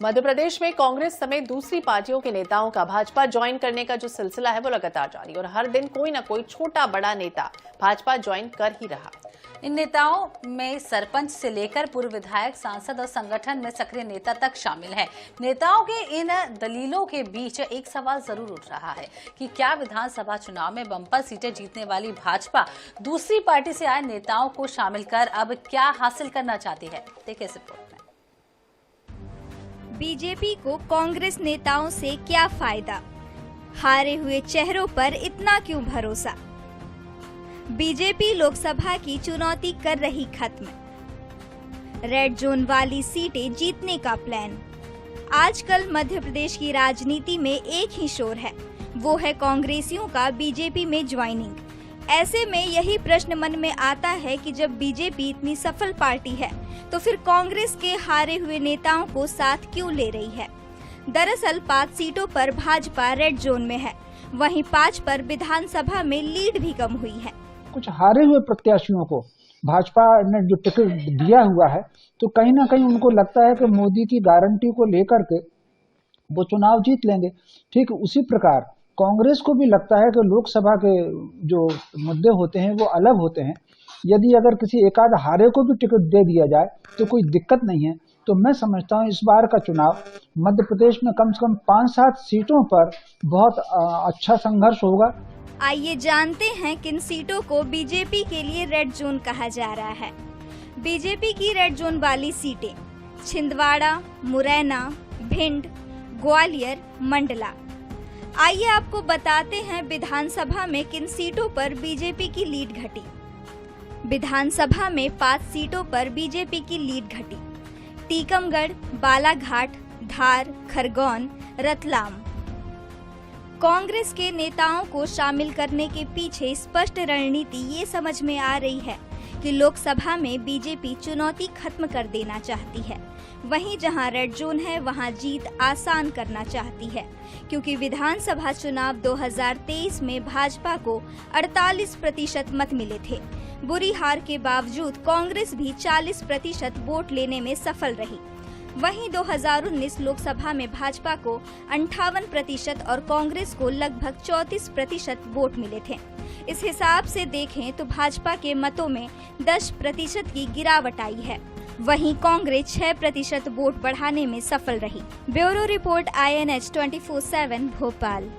मध्य प्रदेश में कांग्रेस समेत दूसरी पार्टियों के नेताओं का भाजपा ज्वाइन करने का जो सिलसिला है वो लगातार जारी और हर दिन कोई ना कोई छोटा बड़ा नेता भाजपा ज्वाइन कर ही रहा। इन नेताओं में सरपंच से लेकर पूर्व विधायक, सांसद और संगठन में सक्रिय नेता तक शामिल है। नेताओं के इन दलीलों के बीच एक सवाल जरूर उठ रहा है कि क्या विधानसभा चुनाव में बम्पर सीटें जीतने वाली भाजपा दूसरी पार्टी से आए नेताओं को शामिल कर अब क्या हासिल करना चाहती है। देखिए इस रिपोर्ट में। बीजेपी को कांग्रेस नेताओं से क्या फायदा, हारे हुए चेहरों पर इतना क्यों भरोसा। बीजेपी लोकसभा की चुनौती कर रही खत्म, रेड जोन वाली सीटें जीतने का प्लान। आजकल मध्य प्रदेश की राजनीति में एक ही शोर है, वो है कांग्रेसियों का बीजेपी में ज्वाइनिंग। ऐसे में यही प्रश्न मन में आता है कि जब बीजेपी इतनी सफल पार्टी है तो फिर कांग्रेस के हारे हुए नेताओं को साथ क्यों ले रही है। दरअसल 5 सीटों पर भाजपा रेड जोन में है, वहीं 5 पर विधानसभा में लीड भी कम हुई है। कुछ हारे हुए प्रत्याशियों को भाजपा ने जो टिकट दिया हुआ है तो कहीं ना कहीं उनको लगता है कि मोदी की गारंटी को लेकर के वो चुनाव जीत लेंगे। ठीक उसी प्रकार कांग्रेस को भी लगता है कि लोकसभा के जो मुद्दे होते हैं वो अलग होते हैं। यदि अगर किसी एकाध हारे को भी टिकट दे दिया जाए तो कोई दिक्कत नहीं है। तो मैं समझता हूँ इस बार का चुनाव मध्य प्रदेश में कम से कम 5-7 सीटों पर बहुत अच्छा संघर्ष होगा। आइए जानते हैं किन सीटों को बीजेपी के लिए रेड जोन कहा जा रहा है। बीजेपी की रेड जोन वाली सीटें छिंदवाड़ा, मुरैना, भिंड, ग्वालियर, मंडला। आइए आपको बताते हैं विधानसभा में किन सीटों पर बीजेपी की लीड घटी। विधानसभा में 5 सीटों पर बीजेपी की लीड घटी। टीकमगढ़, बालाघाट, धार, खरगोन, रतलाम। कांग्रेस के नेताओं को शामिल करने के पीछे स्पष्ट रणनीति ये समझ में आ रही है कि लोकसभा में बीजेपी चुनौती खत्म कर देना चाहती है, वहीं जहां रेड जोन है वहां जीत आसान करना चाहती है, क्योंकि विधानसभा चुनाव 2023 में भाजपा को 48% मत मिले थे। बुरी हार के बावजूद कांग्रेस भी 40% वोट लेने में सफल रही। वहीं 2019 लोकसभा में भाजपा को 58% और कांग्रेस को लगभग 34% वोट मिले थे। इस हिसाब से देखें तो भाजपा के मतों में 10% की गिरावट आई है, वहीं कांग्रेस 6% वोट बढ़ाने में सफल रही। Bureau report INH 24/7 Bhopal.